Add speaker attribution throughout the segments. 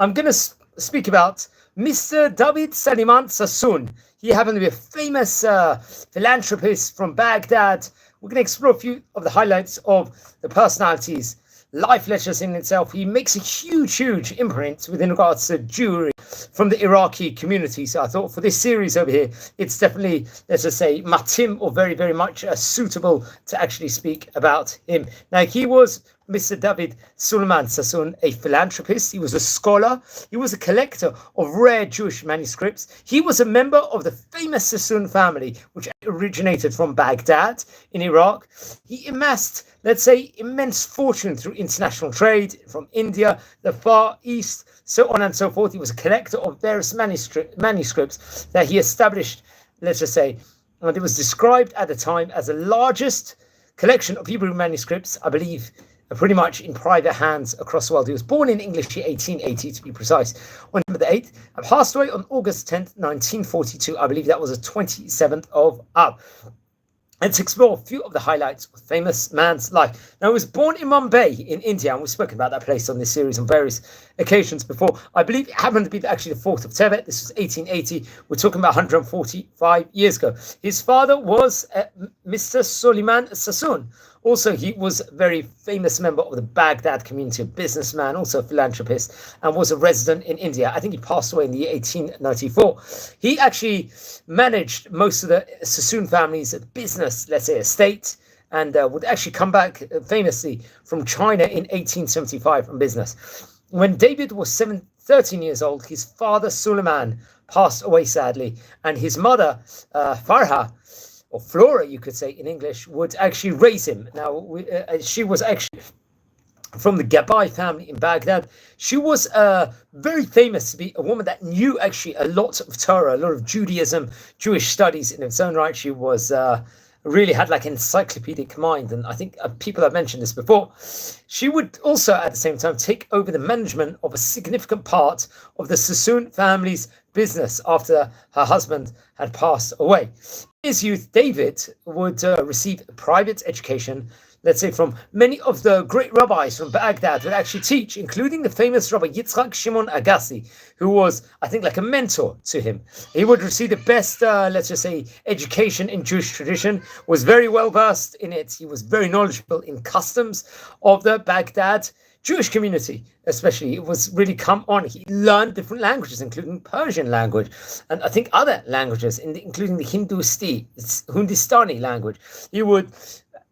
Speaker 1: I'm going to speak about Mr. David Soloman Sasson. He happened to be a famous philanthropist from Baghdad. We're going to explore a few of the highlights of the personalities, life lectures in itself. He makes a huge imprint within regards to Jewry from the Iraqi community. So I thought for this series over here, it's definitely, let's just say, matim, or very much suitable to actually speak about him. Now, he was Mr. David Soloman Sasson, a philanthropist. He was a scholar. He was a collector of rare Jewish manuscripts. He was a member of the famous Sasson family, which originated from Baghdad in Iraq. He amassed, let's say, immense fortune through international trade from India, the Far East, so on and so forth. He was a collector of various manuscripts that he established, let's just say, and it was described at the time as the largest collection of Hebrew manuscripts, I believe, pretty much in private hands across the world. He was born in English year 1880, to be precise, on November the 8th, and passed away on August 10th, 1942. I believe that was the 27th of Ab. Let's explore a few of the highlights of the famous man's life. Now, he was born in Mumbai in India, and we've spoken about that place on this series on various occasions before. I believe it happened to be actually the 4th of Tevet. This was 1880. We're talking about 145 years ago. His father was Mr. Soloman Sasson. Also, he was a very famous member of the Baghdad community, a businessman, also a philanthropist, and was a resident in India. I think he passed away in the year 1894. He actually managed most of the Sassoon family's business, let's say, estate, and would actually come back famously from China in 1875 from business. When David was 13 years old, his father, Suleiman, passed away sadly, and his mother, Farha, or Flora, you could say in English, would actually raise him. Now, she was actually from the Gabai family in Baghdad. She was very famous to be a woman that knew actually a lot of Torah, a lot of Judaism, Jewish studies in its own right. She was really had like an encyclopedic mind, and I think people have mentioned this before. She would also at the same time take over the management of a significant part of the Sassoon family's business after her husband had passed away. In his youth, David would receive a private education, let's say, from many of the great rabbis from Baghdad would actually teach, including the famous Rabbi Yitzchak Shimon Agassi, who was, I think, like a mentor to him. He would receive the best, let's just say, education in Jewish tradition, was very well versed in it. He was very knowledgeable in customs of the Baghdad Jewish community, especially. It was really come on. He learned different languages, including Persian language, and I think other languages, including the Hindustani language. He would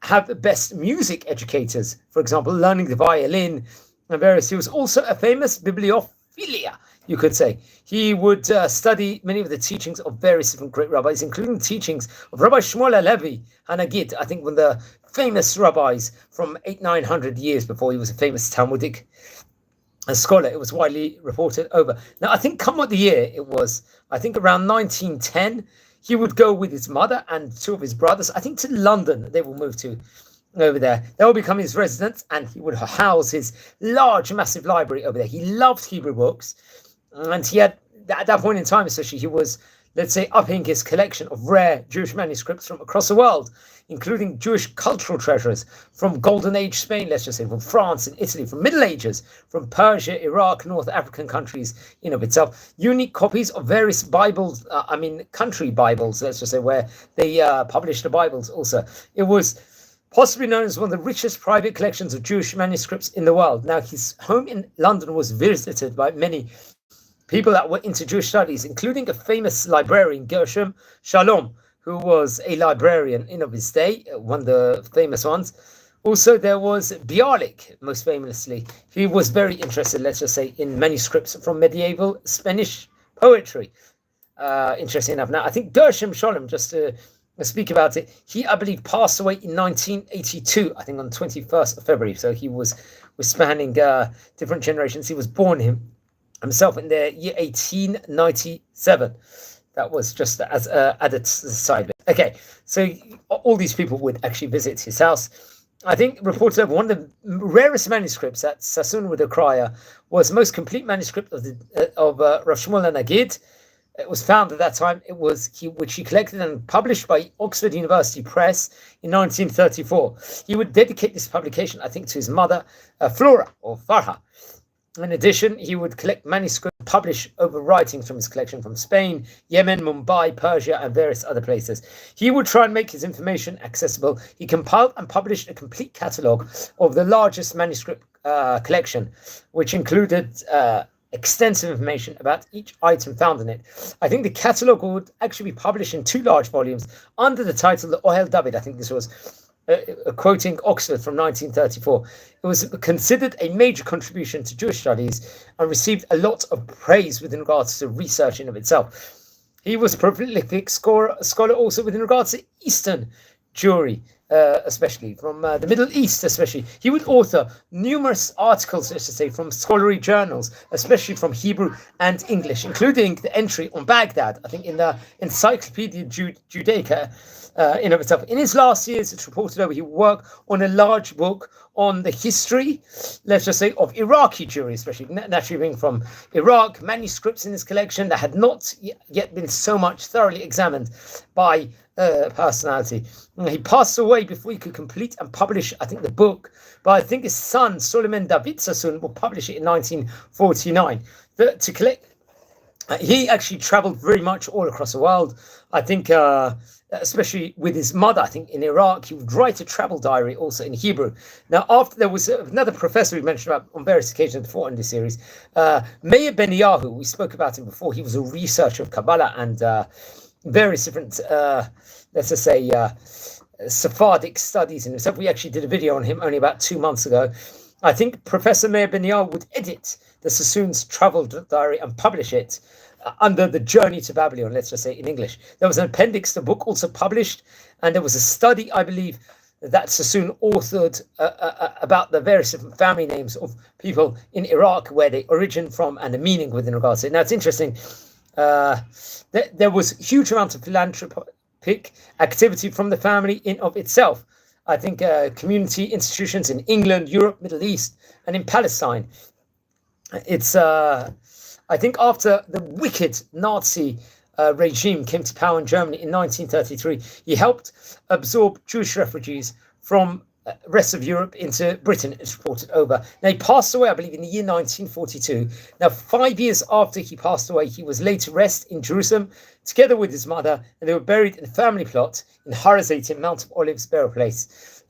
Speaker 1: have the best music educators, for example, learning the violin and various. He was also a famous bibliophilia, you could say. He would study many of the teachings of various different great rabbis, including teachings of Rabbi Shmuel Halevi Hanagid, I think one of the famous rabbis from 800-900 years before. He was a famous Talmudic scholar. It was widely reported over. Now, I think come what the year it was, I think around 1910, he would go with his mother and two of his brothers, I think to London. They will move to over there. They will become his residents, and he would house his large, massive library over there. He loved Hebrew books, and he had, at that point in time especially, he was, let's say, upping his collection of rare Jewish manuscripts from across the world, including Jewish cultural treasures from Golden Age Spain, let's just say, from France and Italy, from Middle Ages, from Persia, Iraq, North African countries in of itself. Unique copies of various Bibles, country Bibles, let's just say, where they published the Bibles also. It was possibly known as one of the richest private collections of Jewish manuscripts in the world. Now, his home in London was visited by many people that were into Jewish studies, including a famous librarian, Gershom Shalom, who was a librarian in of his day, one of the famous ones. Also, there was Bialik, most famously. He was very interested, let's just say, in manuscripts from medieval Spanish poetry. Interesting enough. Now, I think Gershom Shalom, just to speak about it, he, I believe, passed away in 1982, I think on the 21st of February. So he was spanning different generations. He was born himself in the year 1897. That was just as added side. Okay, so all these people would actually visit his house. I think reported of one of the rarest manuscripts that Sasson would acquire was the most complete manuscript of Rav Shmuel Nagid. It was found at that time. It was which he collected and published by Oxford University Press in 1934. He would dedicate this publication, I think, to his mother, Flora or Farha. In addition, he would collect manuscripts and publish over writings from his collection from Spain, Yemen, Mumbai, Persia, and various other places. He would try and make his information accessible. He compiled and published a complete catalogue of the largest manuscript collection, which included extensive information about each item found in it. I think the catalogue would actually be published in 2 large volumes under the title The Ohel David. I think this was quoting Oxford from 1934. It was considered a major contribution to Jewish studies and received a lot of praise with regards to research in of itself. He was a prolific scholar also with regards to Eastern Jewry, especially from the Middle East, especially. He would author numerous articles, let's just say, from scholarly journals, especially from Hebrew and English, including the entry on Baghdad, I think in the Encyclopedia Judaica, in of itself. In his last years, it's reported over he worked on a large book on the history, let's just say, of Iraqi Jewry, especially naturally being from Iraq, manuscripts in his collection that had not yet been so much thoroughly examined by personality. He passed away before he could complete and publish, I think, the book, but I think his son, Soloman Sasson, will publish it in 1949. To collect, he actually traveled very much all across the world. I think, especially with his mother, I think in Iraq, he would write a travel diary also in Hebrew. Now, after there was another professor we mentioned about on various occasions before in this series, Meir Ben Yahu, we spoke about him before. He was a researcher of Kabbalah and various different, let's just say, Sephardic studies in himself. We actually did a video on him only about 2 months ago. I think Professor Meir Ben Yahu would edit the Sasson's travel diary and publish it under the Journey to Babylon, let's just say in English. There was an appendix to the book also published, and there was a study, I believe, that Sasson authored about the various different family names of people in Iraq, where they origin from, and the meaning within regards to it. Now, it's interesting. There was huge amount of philanthropic activity from the family in of itself. I think community institutions in England, Europe, Middle East, and in Palestine. It's I think after the wicked Nazi regime came to power in Germany in 1933, he helped absorb Jewish refugees from rest of Europe into Britain. It's reported over. Now, he passed away, I believe, in the year 1942. Now, 5 years after he passed away, he was laid to rest in Jerusalem together with his mother, and they were buried in a family plot in Har HaZeitim, Mount of Olives burial place.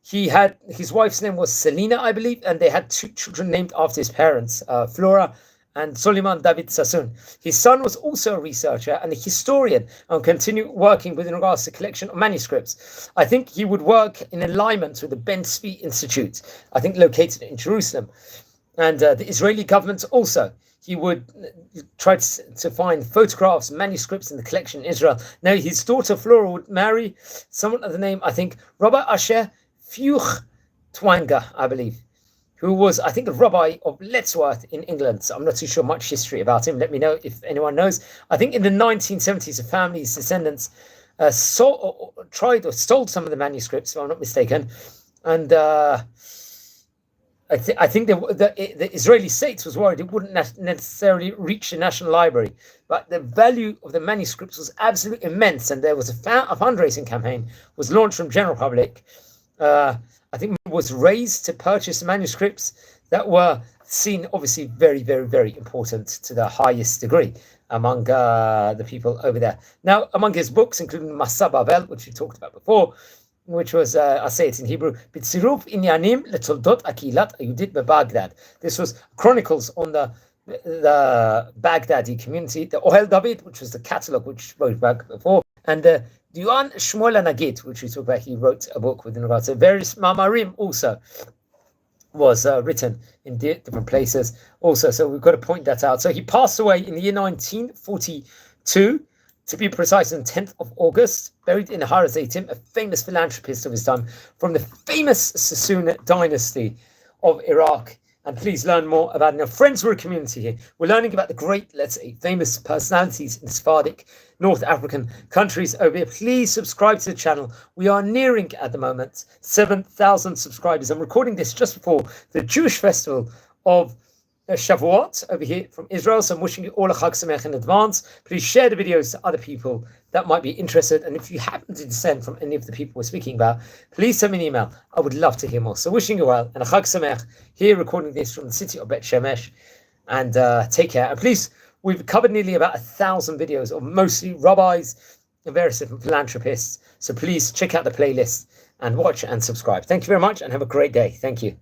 Speaker 1: He had, his wife's name was Selina, I believe, and they had 2 children named after his parents, Flora and Suleiman David Sasson. His son was also a researcher and a historian and continued working with regards to collection of manuscripts. I think he would work in alignment with the Ben Tzvi Institute, I think located in Jerusalem. And the Israeli government also. He would try to find photographs, manuscripts in the collection in Israel. Now, his daughter Flora would marry someone of the name, I think, Rabbi Asher Feuchtwanger, I believe, who was, I think, a rabbi of Lettsworth in England. So I'm not too sure much history about him. Let me know if anyone knows. I think in the 1970s, a family's descendants tried or stole some of the manuscripts, if I'm not mistaken. And I think the Israeli state was worried it wouldn't necessarily reach the National Library. But the value of the manuscripts was absolutely immense. And there was a fundraising campaign was launched from general public. I think was raised to purchase manuscripts that were seen, obviously, very, very, very important to the highest degree among the people over there. Now, among his books, including Masa Bavel, which we talked about before, which was, I say it in Hebrew, B'tziruf Inyanim Letoldot Akilat Ayudit BeBaghdad. This was chronicles on the Baghdadi community, the Ohel David, which was the catalogue which we spoke about before, and the Duan Shmuel Nagid, which we talked about. He wrote a book with regards to various Mamarim also was written in different places also. So we've got to point that out. So he passed away in the year 1942, to be precise, on 10th of August, buried in Har HaZeitim, a famous philanthropist of his time from the famous Sassoon dynasty of Iraq. And please learn more about it. Now, friends, we're a community here. We're learning about the great, let's say, famous personalities in Sephardic, North African countries over here. Please subscribe to the channel. We are nearing, at the moment, 7,000 subscribers. I'm recording this just before the Jewish festival of Shavuot over here from Israel. So I'm wishing you all a Chag Sameach in advance. Please share the videos to other people that might be interested. And if you happen to descend from any of the people we're speaking about, please send me an email. I would love to hear more. So wishing you well and a Chag Sameach here, recording this from the city of Bet Shemesh. And take care. And please, we've covered nearly about 1,000 videos of mostly rabbis and various different philanthropists. So please check out the playlist and watch and subscribe. Thank you very much and have a great day. Thank you.